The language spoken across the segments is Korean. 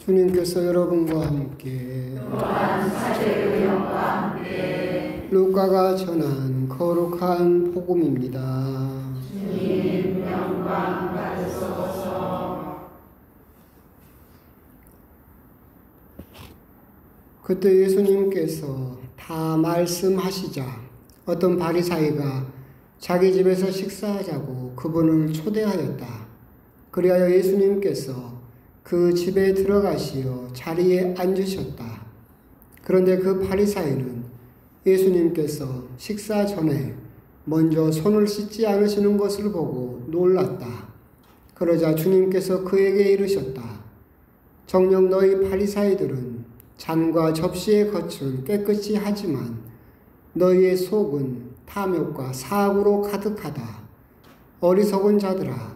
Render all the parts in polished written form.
주님께서 여러분과 함께 또한 사제의 영과 함께 루카가 전한 거룩한 복음입니다. 주님 영광 받으소서. 그때 예수님께서 다 말씀하시자 어떤 바리사이가 자기 집에서 식사하자고 그분을 초대하였다. 그리하여 예수님께서 그 집에 들어가시어 자리에 앉으셨다. 그런데 그 바리사이는 예수님께서 식사 전에 먼저 손을 씻지 않으시는 것을 보고 놀랐다. 그러자 주님께서 그에게 이르셨다. 정녕 너희 바리사이들은 잔과 접시의 겉은 깨끗이 하지만 너희의 속은 탐욕과 사악으로 가득하다. 어리석은 자들아,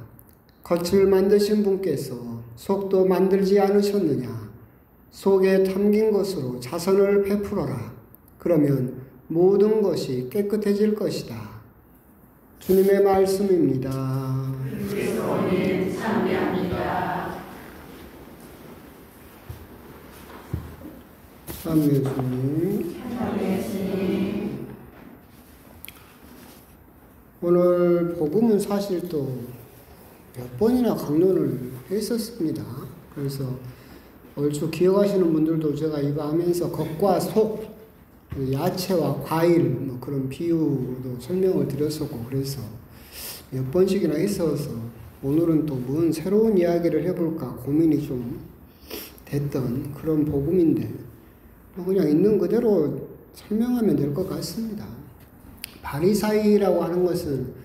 겉을 만드신 분께서 속도 만들지 않으셨느냐? 속에 담긴 것으로 자선을 베풀어라. 그러면 모든 것이 깨끗해질 것이다. 주님의 말씀입니다. 그리스도님 참배합니다. 참여 주님. 참배주님. 오늘 복음은 사실 또 몇 번이나 강론을 했었습니다. 그래서 얼추 기억하시는 분들도 제가 이거 하면서 겉과 속, 야채와 과일 뭐 그런 비유도 설명을 드렸었고 그래서 몇 번씩이나 했어서 오늘은 또 뭔 새로운 이야기를 해볼까 고민이 좀 됐던 그런 복음인데 그냥 있는 그대로 설명하면 될 것 같습니다. 바리사이라고 하는 것은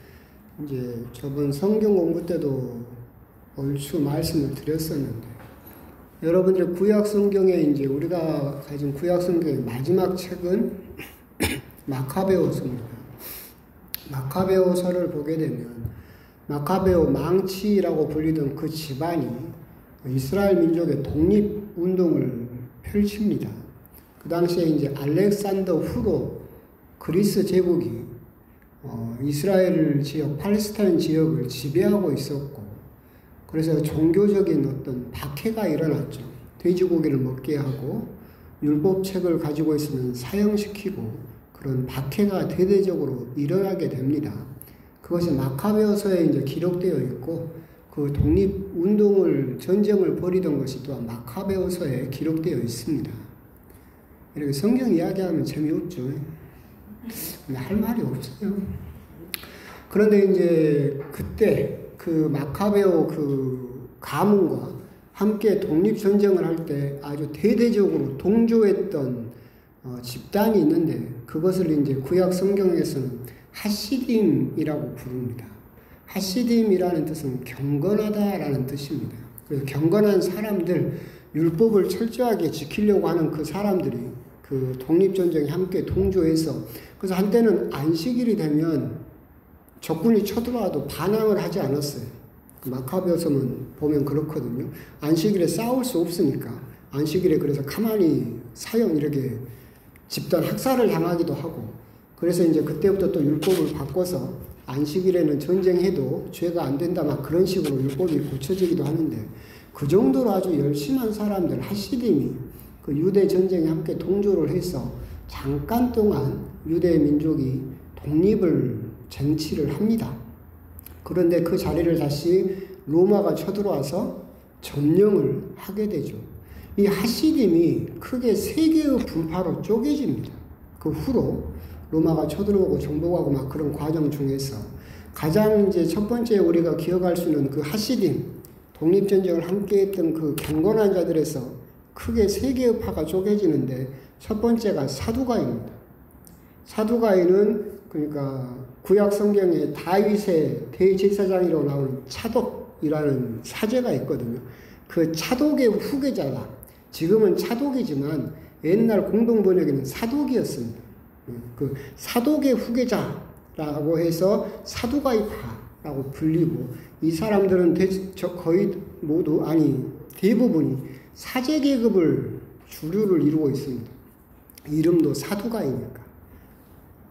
이제 저번 성경 공부 때도 얼추 말씀을 드렸었는데 여러분들의 구약 성경에 이제 우리가 가진 구약 성경의 마지막 책은 마카베오서입니다. 마카베오서를 보게 되면 마카베오 망치라고 불리던 그 집안이 이스라엘 민족의 독립 운동을 펼칩니다. 그 당시에 이제 알렉산더 후로 그리스 제국이 이스라엘 지역, 팔레스타인 지역을 지배하고 있었고, 그래서 종교적인 어떤 박해가 일어났죠. 돼지고기를 먹게 하고, 율법책을 가지고 있으면 사형시키고, 그런 박해가 대대적으로 일어나게 됩니다. 그것이 마카베오서에 이제 기록되어 있고, 그 독립운동을, 전쟁을 벌이던 것이 또한 마카베오서에 기록되어 있습니다. 이렇게 성경 이야기하면 재미없죠. 할 말이 없어요. 그런데 이제 그때 그 마카베오 그 가문과 함께 독립전쟁을 할 때 아주 대대적으로 동조했던 집단이 있는데 그것을 이제 구약 성경에서는 하시딤이라고 부릅니다. 하시딤이라는 뜻은 경건하다라는 뜻입니다. 그래서 경건한 사람들, 율법을 철저하게 지키려고 하는 그 사람들이 그 독립전쟁에 함께 동조해서 그래서 한때는 안식일이 되면 적군이 쳐들어와도 반항을 하지 않았어요. 마카베오서는 보면 그렇거든요. 안식일에 싸울 수 없으니까 안식일에 그래서 가만히 사형 이렇게 집단 학살을 당하기도 하고 그래서 이제 그때부터 또 율법을 바꿔서 안식일에는 전쟁해도 죄가 안 된다 막 그런 식으로 율법이 고쳐지기도 하는데 그 정도로 아주 열심한 사람들 하시딤이 그 유대 전쟁에 함께 동조를 해서 잠깐 동안 유대 민족이 독립을 쟁취를 합니다. 그런데 그 자리를 다시 로마가 쳐들어와서 점령을 하게 되죠. 이 하시딤이 크게 세 개의 분파로 쪼개집니다. 그 후로 로마가 쳐들어오고 정복하고 막 그런 과정 중에서 가장 이제 첫 번째 우리가 기억할 수 있는 그 하시딤, 독립전쟁을 함께 했던 그 경건한 자들에서 크게 세 개의 파가 쪼개지는데 첫 번째가 사두가인입니다. 사두가인은 그러니까 구약 성경에 다윗의 대제사장이라고 나오는 차독이라는 사제가 있거든요. 그 차독의 후계자다. 지금은 차독이지만 옛날 공동번역에는 사독이었습니다. 그 사독의 후계자라고 해서 사두가이파라고 불리고 이 사람들은 거의 모두 아니 대부분이 사제 계급을 주류를 이루고 있습니다. 이름도 사두가이니까.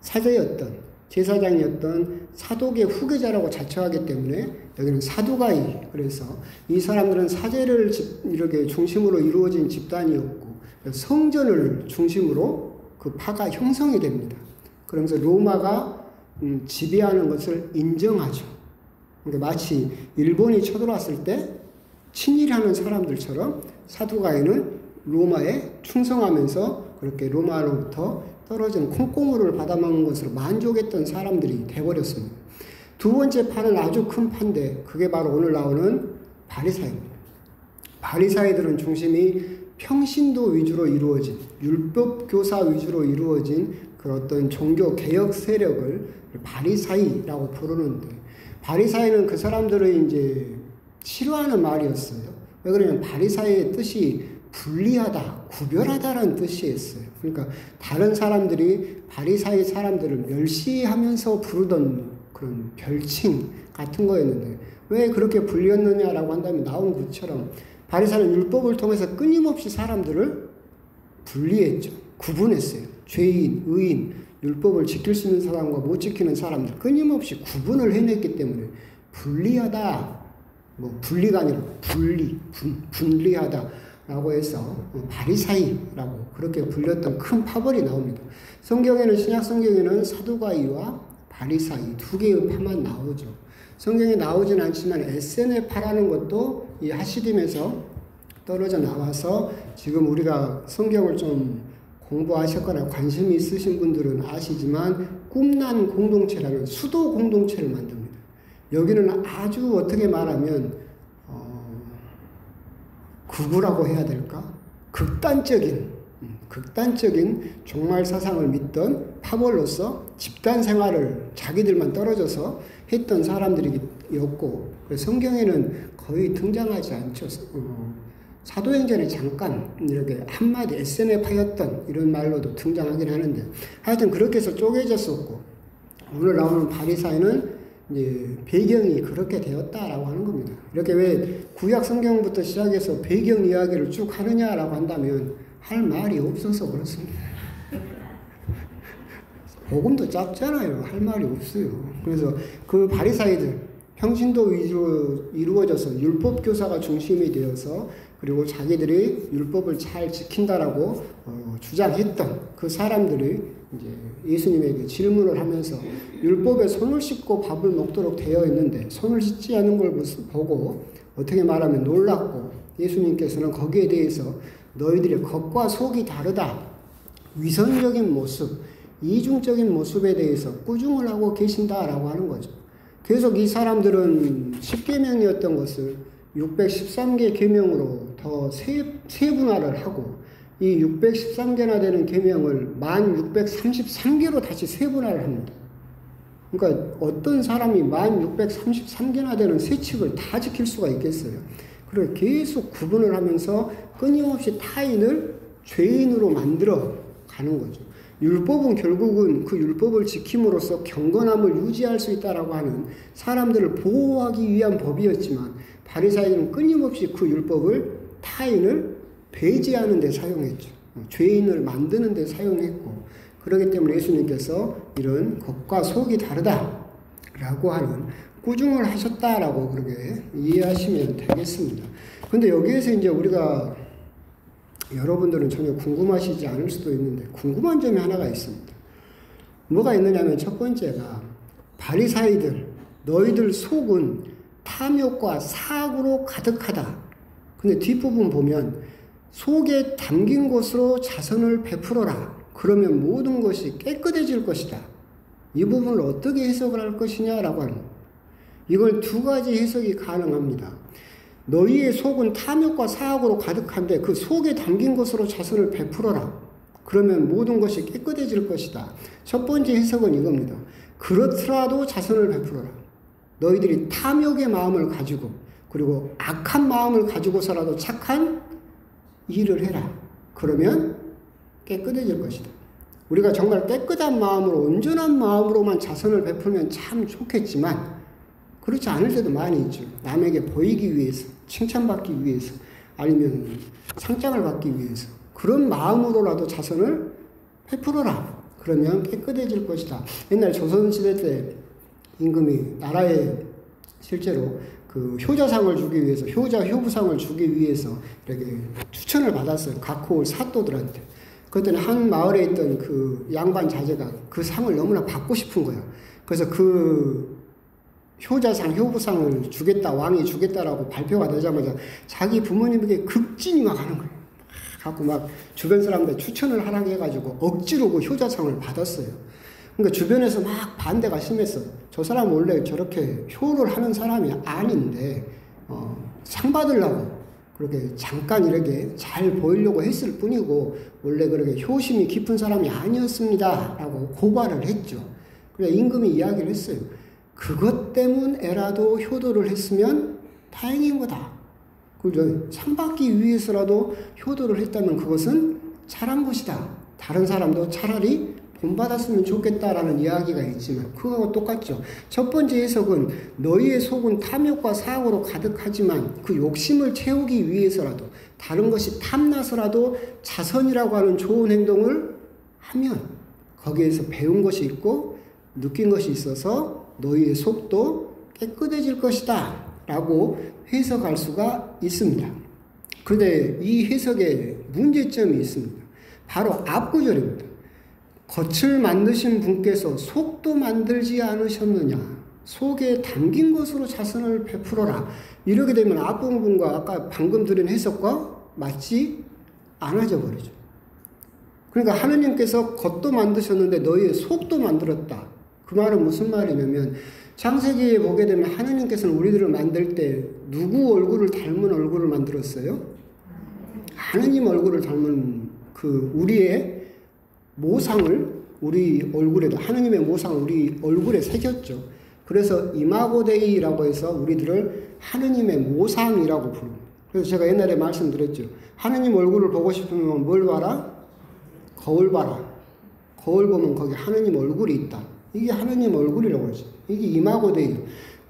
사제였던 제사장이었던 사독의 후계자라고 자처하기 때문에 여기는 사두가이. 그래서 이 사람들은 사제를 이렇게 중심으로 이루어진 집단이었고 성전을 중심으로 그 파가 형성이 됩니다. 그러면서 로마가 지배하는 것을 인정하죠. 그러니까 마치 일본이 쳐들어왔을 때 친일하는 사람들처럼 사두가이는 로마에 충성하면서 그렇게 로마로부터 떨어진 콩고물을 받아먹는 것으로 만족했던 사람들이 돼버렸습니다. 두 번째 파는 아주 큰 파인데 그게 바로 오늘 나오는 바리사이입니다. 바리사이들은 중심이 평신도 위주로 이루어진 율법 교사 위주로 이루어진 그 어떤 종교 개혁 세력을 바리사이라고 부르는데 바리사이는 그 사람들을 이제 싫어하는 말이었어요. 왜 그러냐면 바리사이의 뜻이 분리하다, 구별하다라는 뜻이었어요. 그러니까 다른 사람들이 바리사이 사람들을 멸시하면서 부르던 그런 별칭 같은 거였는데 왜 그렇게 불렸느냐라고 한다면 나온 것처럼 바리사이는 율법을 통해서 끊임없이 사람들을 분리했죠. 구분했어요. 죄인, 의인, 율법을 지킬 수 있는 사람과 못 지키는 사람들 끊임없이 구분을 해냈기 때문에 분리하다, 분리가 아니라 분리하다라고 해서 바리사이라고 그렇게 불렸던 큰 파벌이 나옵니다. 성경에는 신약 성경에는 사두가이와 바리사이 두 개의 파만 나오죠. 성경에 나오진 않지만 에세네 파라는 것도 이 하시딤에서 떨어져 나와서 지금 우리가 성경을 좀 공부하셨거나 관심이 있으신 분들은 아시지만 꿈난 공동체라는 수도 공동체를 만듭니다. 여기는 아주 어떻게 말하면 극우라고 해야 될까? 극단적인 종말 사상을 믿던 파벌로서 집단 생활을 자기들만 떨어져서 했던 사람들이었고 성경에는 거의 등장하지 않죠. 사도행전에 잠깐 이렇게 한마디 에세네 파였던 이런 말로도 등장하긴 하는데 하여튼 그렇게 해서 쪼개졌었고 오늘 나오는 바리사이는 이제 배경이 그렇게 되었다라고 하는 겁니다. 이렇게 왜 구약 성경부터 시작해서 배경 이야기를 쭉 하느냐라고 한다면 할 말이 없어서 그렇습니다. 복음도 짧잖아요. 할 말이 없어요. 그래서 그 바리사이들 평신도 위주로 이루어져서 율법 교사가 중심이 되어서 그리고 자기들이 율법을 잘 지킨다라고 주장했던 그 사람들이 이제 예수님에게 질문을 하면서 율법에 손을 씻고 밥을 먹도록 되어 있는데 손을 씻지 않은 걸 보고 어떻게 말하면 놀랐고 예수님께서는 거기에 대해서 너희들의 겉과 속이 다르다. 위선적인 모습, 이중적인 모습에 대해서 꾸중을 하고 계신다라고 하는 거죠. 계속 이 사람들은 10계명이었던 것을 613개 계명으로 더 세분화를 하고 이 613개나 되는 계명을 1633개로 다시 세분화를 합니다. 그러니까 어떤 사람이 1633개나 되는 세칙을 다 지킬 수가 있겠어요. 그리고 계속 구분을 하면서 끊임없이 타인을 죄인으로 만들어 가는 거죠. 율법은 결국은 그 율법을 지킴으로써 경건함을 유지할 수 있다라고 하는 사람들을 보호하기 위한 법이었지만 바리사이들은 끊임없이 그 율법을 타인을 배제하는 데 사용했죠. 죄인을 만드는 데 사용했고 그렇기 때문에 예수님께서 이런 겉과 속이 다르다라고 하는 꾸중을 하셨다라고 그렇게 이해하시면 되겠습니다. 근데 여기에서 이제 우리가 여러분들은 전혀 궁금하시지 않을 수도 있는데 궁금한 점이 하나가 있습니다. 뭐가 있느냐면 첫 번째가 바리사이들 너희들 속은 탐욕과 사악으로 가득하다. 근데 뒷부분 보면 속에 담긴 것으로 자선을 베풀어라. 그러면 모든 것이 깨끗해질 것이다. 이 부분을 어떻게 해석을 할 것이냐라고 하는 거예요. 이걸 두 가지 해석이 가능합니다. 너희의 속은 탐욕과 사악으로 가득한데 그 속에 담긴 것으로 자선을 베풀어라. 그러면 모든 것이 깨끗해질 것이다. 첫 번째 해석은 이겁니다. 그렇더라도 자선을 베풀어라. 너희들이 탐욕의 마음을 가지고 그리고 악한 마음을 가지고서라도 착한 일을 해라. 그러면 깨끗해질 것이다. 우리가 정말 깨끗한 마음으로 온전한 마음으로만 자선을 베풀면 참 좋겠지만 그렇지 않을 때도 많이 있죠. 남에게 보이기 위해서, 칭찬받기 위해서, 아니면 상장을 받기 위해서 그런 마음으로라도 자선을 베풀어라. 그러면 깨끗해질 것이다. 옛날 조선시대 때 임금이 나라에 실제로 그 효자상을 주기 위해서, 효부상을 주기 위해서 이렇게 추천을 받았어요. 각호 사또들한테. 그랬더니 한 마을에 있던 그 양반 자제가 그 상을 너무나 받고 싶은 거야. 그래서 그 효자상, 효부상을 주겠다, 왕이 주겠다라고 발표가 되자마자 자기 부모님에게 극진이 막 하는 거예요. 갖고 막 주변 사람들 추천을 하라고 해가지고 억지로 그 효자상을 받았어요. 그러니까 주변에서 막 반대가 심했어. 저 사람 원래 저렇게 효를 하는 사람이 아닌데 상 받으려고 그렇게 잠깐 이렇게 잘 보이려고 했을 뿐이고 원래 그렇게 효심이 깊은 사람이 아니었습니다 라고 고발을 했죠. 그래 임금이 이야기를 했어요. 그것 때문에라도 효도를 했으면 다행인 거다. 그죠? 상 받기 위해서라도 효도를 했다면 그것은 잘한 것이다. 다른 사람도 차라리 본받았으면 좋겠다라는 이야기가 있지만 그거와 똑같죠. 첫 번째 해석은 너희의 속은 탐욕과 사악으로 가득하지만 그 욕심을 채우기 위해서라도 다른 것이 탐나서라도 자선이라고 하는 좋은 행동을 하면 거기에서 배운 것이 있고 느낀 것이 있어서 너희의 속도 깨끗해질 것이다 라고 해석할 수가 있습니다. 그런데 이 해석에 문제점이 있습니다. 바로 앞구절입니다. 겉을 만드신 분께서 속도 만들지 않으셨느냐. 속에 담긴 것으로 자선을 베풀어라. 이렇게 되면 앞부분과 아까 방금 드린 해석과 맞지 않아져 버리죠. 그러니까 하느님께서 겉도 만드셨는데 너희의 속도 만들었다. 그 말은 무슨 말이냐면 창세기에 보게 되면 하느님께서는 우리들을 만들 때 누구 얼굴을 닮은 얼굴을 만들었어요? 하느님 얼굴을 닮은 그 우리의 모상을 우리 얼굴에도 하느님의 모상을 우리 얼굴에 새겼죠. 그래서 이마고 데이라고 해서 우리들을 하느님의 모상이라고 부릅니다. 그래서 제가 옛날에 말씀드렸죠. 하느님 얼굴을 보고 싶으면 뭘 봐라? 거울 봐라. 거울 보면 거기 하느님 얼굴이 있다. 이게 하느님 얼굴이라고 하죠. 이게 이마고 데이.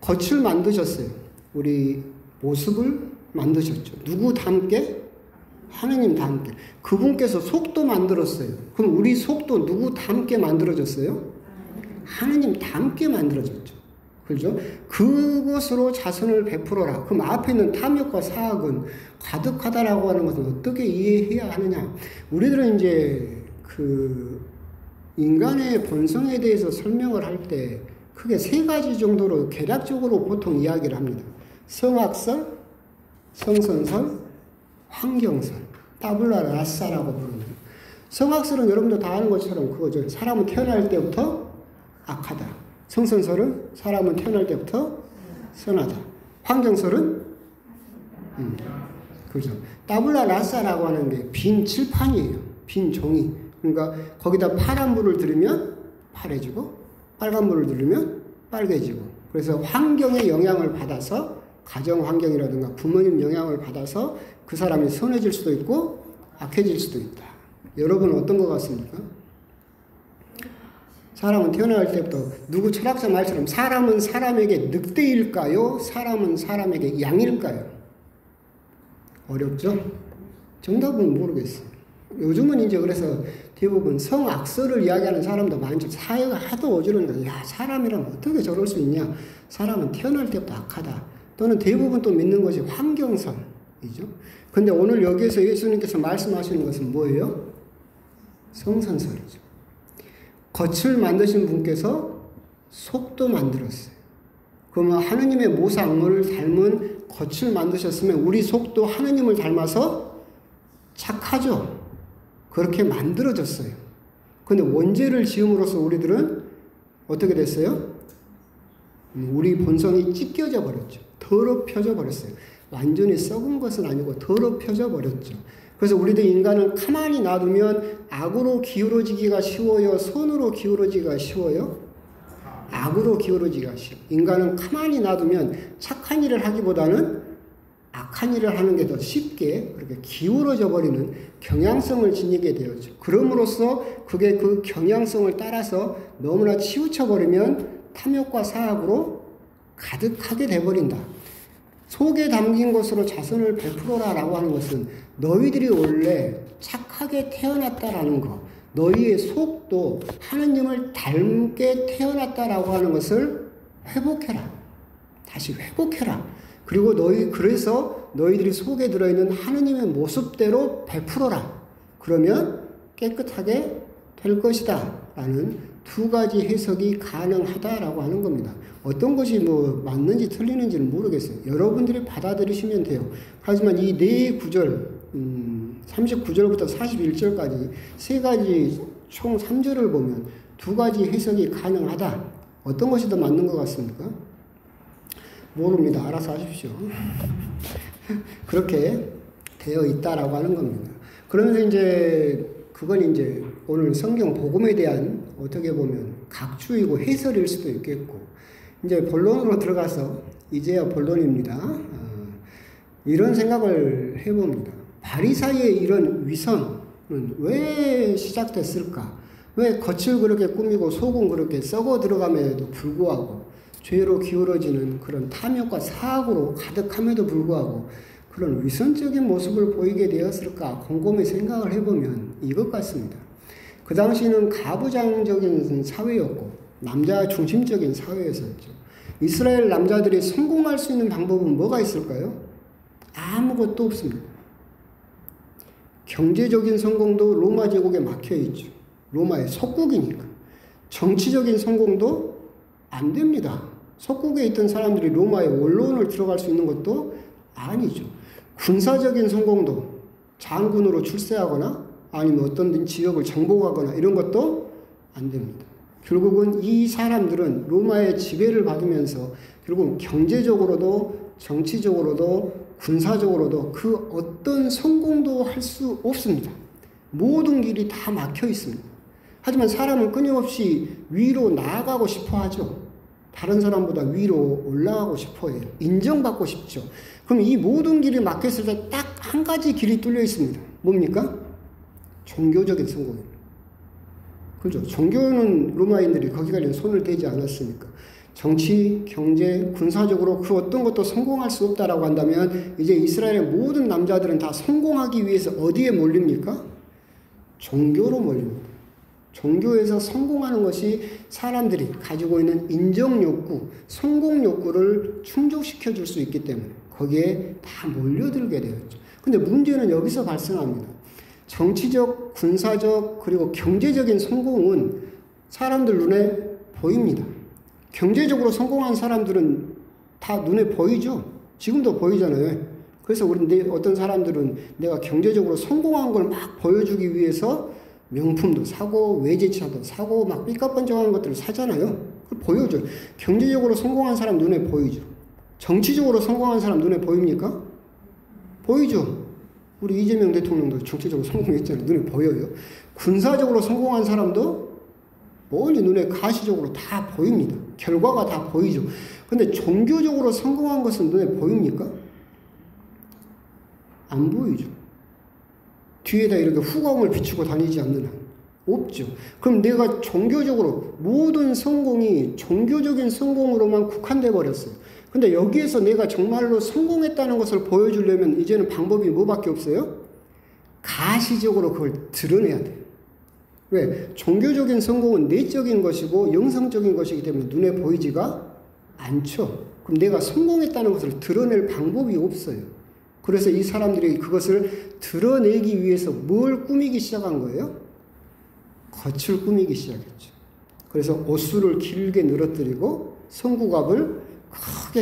겉을 만드셨어요. 우리 모습을 만드셨죠. 누구 닮게? 하느님 닮게. 그분께서 속도 만들었어요. 그럼 우리 속도 누구 닮게 만들어졌어요? 하느님 닮게 만들어졌죠. 그렇죠? 그것으로 자선을 베풀어라. 그럼 앞에 있는 탐욕과 사악은 가득하다라고 하는 것은 어떻게 이해해야 하느냐? 우리들은 이제 그 인간의 본성에 대해서 설명을 할 때 크게 세 가지 정도로 개략적으로 보통 이야기를 합니다. 성악설, 성선설, 환경설, 타블라 라사라고 부릅니다. 성악설은 여러분도 다 아는 것처럼 그거죠. 사람은 태어날 때부터 악하다. 성선설은 사람은 태어날 때부터 선하다. 환경설은 그죠. 타블라 라사라고 하는 게 빈 칠판이에요. 빈 종이. 그러니까 거기다 파란 물을 들이면 파래지고 빨간 물을 들이면 빨개지고 그래서 환경의 영향을 받아서 가정 환경이라든가 부모님 영향을 받아서 그 사람이 선해질 수도 있고 악해질 수도 있다. 여러분은 어떤 것 같습니까? 사람은 태어날 때부터 누구 철학자 말처럼 사람은 사람에게 늑대일까요? 사람은 사람에게 양일까요? 어렵죠? 정답은 모르겠어요. 요즘은 이제 그래서 대부분 성악설을 이야기하는 사람도 많죠. 사회가 하도 어지러우니까 야 사람이라면 어떻게 저럴 수 있냐. 사람은 태어날 때부터 악하다. 또는 대부분 또 믿는 것이 환경설이죠. 근데 오늘 여기에서 예수님께서 말씀하시는 것은 뭐예요? 성선설이죠. 겉을 만드신 분께서 속도 만들었어요. 그러면 하느님의 모상을 닮은 겉을 만드셨으면 우리 속도 하느님을 닮아서 착하죠. 그렇게 만들어졌어요. 근데 원죄를 지음으로써 우리들은 어떻게 됐어요? 우리 본성이 찢겨져 버렸죠. 더럽혀져 버렸어요. 완전히 썩은 것은 아니고 더럽혀져 버렸죠. 그래서 우리들 인간은 가만히 놔두면 악으로 기울어지기가 쉬워요? 선으로 기울어지기가 쉬워요? 악으로 기울어지기가 쉬워요. 인간은 가만히 놔두면 착한 일을 하기보다는 악한 일을 하는 게 더 쉽게 그렇게 기울어져 버리는 경향성을 지니게 되었죠. 그럼으로써 그게 그 경향성을 따라서 너무나 치우쳐 버리면 탐욕과 사악으로 가득하게 돼버린다. 속에 담긴 것으로 자선을 베풀어라라고 하는 것은 너희들이 원래 착하게 태어났다라는 것, 너희의 속도 하느님을 닮게 태어났다라고 하는 것을 회복해라. 다시 회복해라. 그리고 그래서 너희들이 속에 들어있는 하느님의 모습대로 베풀어라. 그러면 깨끗하게 될 것이다. 라는 두 가지 해석이 가능하다라고 하는 겁니다. 어떤 것이 맞는지 틀리는지는 모르겠어요. 여러분들이 받아들이시면 돼요. 하지만 이 네 구절, 39절부터 41절까지 세 가지 총 3절을 보면 두 가지 해석이 가능하다. 어떤 것이 더 맞는 것 같습니까? 모릅니다. 알아서 하십시오. 그렇게 되어 있다라고 하는 겁니다. 그러면서 그건 오늘 성경 복음에 대한 어떻게 보면 각주이고 해설일 수도 있겠고, 본론으로 들어가서 이제야 본론입니다. 이런 생각을 해봅니다. 바리사이의 이런 위선은 왜 시작됐을까? 왜 겉을 그렇게 꾸미고 속은 그렇게 썩어 들어감에도 불구하고 죄로 기울어지는 그런 탐욕과 사악으로 가득함에도 불구하고 그런 위선적인 모습을 보이게 되었을까 곰곰이 생각을 해보면 이것 같습니다. 그 당시는 가부장적인 사회였고 남자 중심적인 사회였었죠. 이스라엘 남자들이 성공할 수 있는 방법은 뭐가 있을까요? 아무것도 없습니다. 경제적인 성공도 로마 제국에 막혀 있죠. 로마의 속국이니까. 정치적인 성공도 안 됩니다. 속국에 있던 사람들이 로마의 원로원을 들어갈 수 있는 것도 아니죠. 군사적인 성공도 장군으로 출세하거나 아니면 어떤 지역을 정복하거나 이런 것도 안 됩니다. 결국은 이 사람들은 로마의 지배를 받으면서 결국 경제적으로도 정치적으로도 군사적으로도 그 어떤 성공도 할 수 없습니다. 모든 길이 다 막혀 있습니다. 하지만 사람은 끊임없이 위로 나아가고 싶어 하죠. 다른 사람보다 위로 올라가고 싶어 해요. 인정받고 싶죠. 그럼 이 모든 길이 막혔을 때 딱 한 가지 길이 뚫려 있습니다. 뭡니까? 종교적인 성공입니다. 그렇죠. 종교는 로마인들이 거기까지 손을 대지 않았으니까. 정치, 경제, 군사적으로 그 어떤 것도 성공할 수 없다라고 한다면 이제 이스라엘의 모든 남자들은 다 성공하기 위해서 어디에 몰립니까? 종교로 몰립니다. 종교에서 성공하는 것이 사람들이 가지고 있는 인정욕구, 성공욕구를 충족시켜 줄 수 있기 때문에 거기에 다 몰려들게 되었죠. 근데 문제는 여기서 발생합니다. 정치적, 군사적, 그리고 경제적인 성공은 사람들 눈에 보입니다. 경제적으로 성공한 사람들은 다 눈에 보이죠. 지금도 보이잖아요. 그래서 어떤 사람들은 내가 경제적으로 성공한 걸 막 보여주기 위해서 명품도 사고 외제차도 사고 막 삐까뻔쩍한 것들을 사잖아요. 그걸 보여줘요. 경제적으로 성공한 사람 눈에 보이죠. 정치적으로 성공한 사람 눈에 보입니까? 보이죠. 우리 이재명 대통령도 정치적으로 성공했잖아요. 눈에 보여요. 군사적으로 성공한 사람도 멀리 눈에 가시적으로 다 보입니다. 결과가 다 보이죠. 근데 종교적으로 성공한 것은 눈에 보입니까? 안 보이죠. 뒤에다 이렇게 후광을 비추고 다니지 않는 한 없죠. 그럼 내가 종교적으로 모든 성공이 종교적인 성공으로만 국한돼 버렸어요. 근데 여기에서 내가 정말로 성공했다는 것을 보여주려면 이제는 방법이 뭐밖에 없어요? 가시적으로 그걸 드러내야 돼요. 왜? 종교적인 성공은 내적인 것이고 영성적인 것이기 때문에 눈에 보이지가 않죠. 그럼 내가 성공했다는 것을 드러낼 방법이 없어요. 그래서 이 사람들이 그것을 드러내기 위해서 뭘 꾸미기 시작한 거예요? 겉을 꾸미기 시작했죠. 그래서 옷수를 길게 늘어뜨리고 성구갑을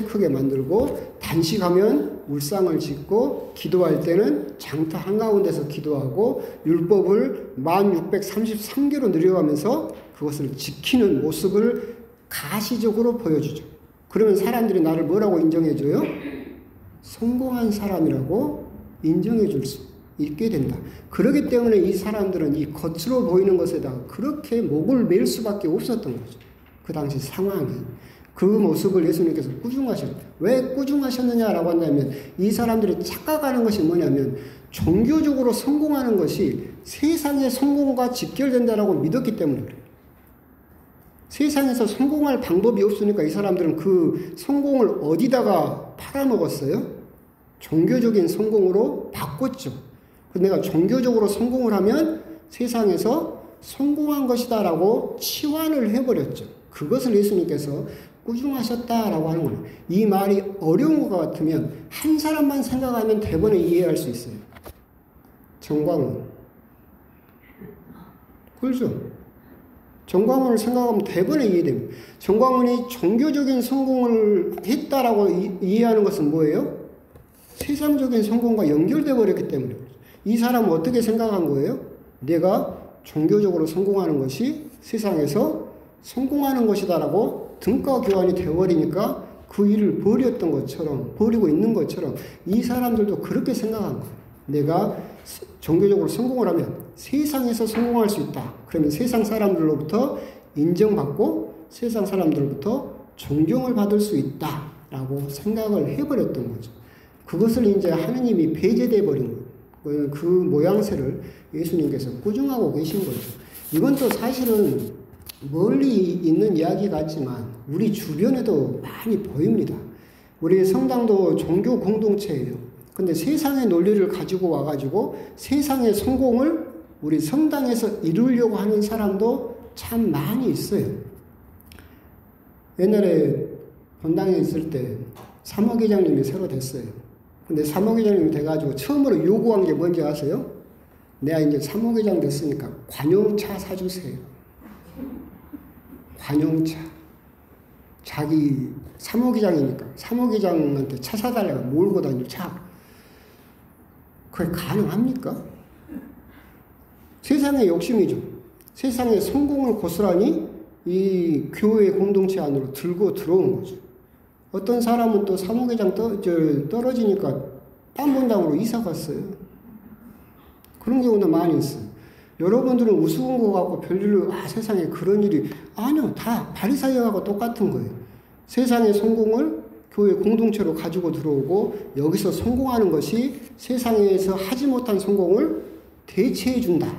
크게 만들고 단식하면 울상을 짓고 기도할 때는 장터 한가운데서 기도하고 율법을 1633개로 늘려가면서 그것을 지키는 모습을 가시적으로 보여주죠. 그러면 사람들이 나를 뭐라고 인정해줘요? 성공한 사람이라고 인정해 줄 수 있게 된다. 그렇기 때문에 이 사람들은 이 겉으로 보이는 것에다가 그렇게 목을 맬 수밖에 없었던 거죠. 그 당시 상황이. 그 모습을 예수님께서 꾸중하셨다. 왜 꾸중하셨느냐라고 한다면 이 사람들이 착각하는 것이 뭐냐면 종교적으로 성공하는 것이 세상의 성공과 직결된다라고 믿었기 때문에 그래요. 세상에서 성공할 방법이 없으니까 이 사람들은 그 성공을 어디다가 팔아먹었어요? 종교적인 성공으로 바꿨죠. 내가 종교적으로 성공을 하면 세상에서 성공한 것이다라고 치환을 해버렸죠. 그것을 예수님께서 꾸중하셨다라고 하는 거예요. 이 말이 어려운 것 같으면 한 사람만 생각하면 대번에 이해할 수 있어요. 정광훈. 그렇죠? 정광훈을 생각하면 대번에 이해됩니다. 정광훈이 종교적인 성공을 했다라고 이해하는 것은 뭐예요? 세상적인 성공과 연결되어 버렸기 때문에. 이 사람은 어떻게 생각한 거예요? 내가 종교적으로 성공하는 것이 세상에서 성공하는 것이다라고 등가 교환이 되어버리니까 그 일을 버리고 있는 것처럼 이 사람들도 그렇게 생각한 거예요. 내가 종교적으로 성공을 하면 세상에서 성공할 수 있다. 그러면 세상 사람들로부터 인정받고 세상 사람들로부터 존경을 받을 수 있다라고 생각을 해버렸던 거죠. 그것을 이제 하느님이 배제돼 버린 거예요. 그 모양새를 예수님께서 꾸중하고 계신 거죠. 이건 또 사실은 멀리 있는 이야기 같지만 우리 주변에도 많이 보입니다. 우리 성당도 종교 공동체예요. 근데 세상의 논리를 가지고 와가지고 세상의 성공을 우리 성당에서 이루려고 하는 사람도 참 많이 있어요. 옛날에 본당에 있을 때 사모회장님이 새로 됐어요. 근데 사모회장님이 돼가지고 처음으로 요구한 게 뭔지 아세요? 내가 이제 사모회장 됐으니까 관용차 사주세요. 관용차. 자기 사모회장이니까 사모회장한테 차 사달라고 몰고 다닐 차. 그게 가능합니까? 세상의 욕심이죠. 세상의 성공을 고스란히 이 교회 공동체 안으로 들고 들어온 거죠. 어떤 사람은 또 사모회장 떨어지니까 딴 본당으로 이사 갔어요. 그런 경우도 많이 있어요. 여러분들은 우스운 거 갖고 별일로 세상에 그런 일이 아니요. 다 바리새인하고 똑같은 거예요. 세상의 성공을 교회 공동체로 가지고 들어오고 여기서 성공하는 것이 세상에서 하지 못한 성공을 대체해 준다.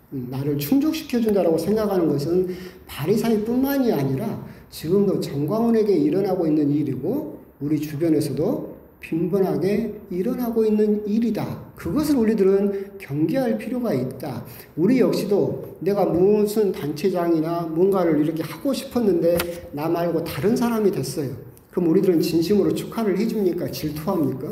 나를 충족시켜 준다라고 생각하는 것은 바리새인뿐만이 아니라 지금도 정광훈에게 일어나고 있는 일이고 우리 주변에서도 빈번하게 일어나고 있는 일이다. 그것을 우리들은 경계할 필요가 있다. 우리 역시도 내가 무슨 단체장이나 뭔가를 이렇게 하고 싶었는데 나 말고 다른 사람이 됐어요. 그럼 우리들은 진심으로 축하를 해줍니까? 질투합니까?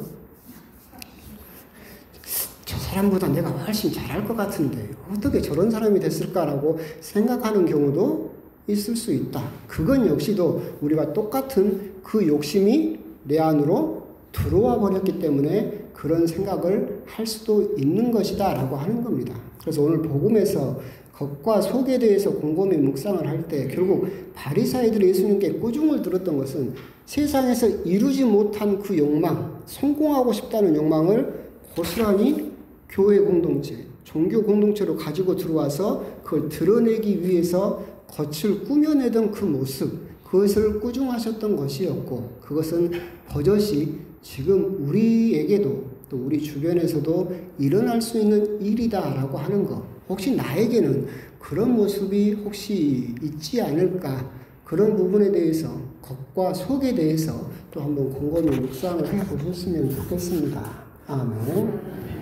저 사람보다 내가 훨씬 잘할 것 같은데 어떻게 저런 사람이 됐을까라고 생각하는 경우도 있을 수 있다. 그건 역시도 우리가 똑같은 그 욕심이 내 안으로 들어와 버렸기 때문에 그런 생각을 할 수도 있는 것이다 라고 하는 겁니다. 그래서 오늘 복음에서 겉과 속에 대해서 곰곰이 묵상을 할 때 결국 바리새인들이 예수님께 꾸중을 들었던 것은 세상에서 이루지 못한 그 욕망, 성공하고 싶다는 욕망을 고스란히 교회 공동체, 종교 공동체로 가지고 들어와서 그걸 드러내기 위해서 겉을 꾸며내던 그 모습, 그것을 꾸중하셨던 것이었고 그것은 버젓이 지금 우리에게도 또 우리 주변에서도 일어날 수 있는 일이다라고 하는 것. 혹시 나에게는 그런 모습이 혹시 있지 않을까? 그런 부분에 대해서 겉과 속에 대해서 또 한번 곰곰이 묵상을 해보셨으면 좋겠습니다. 아멘.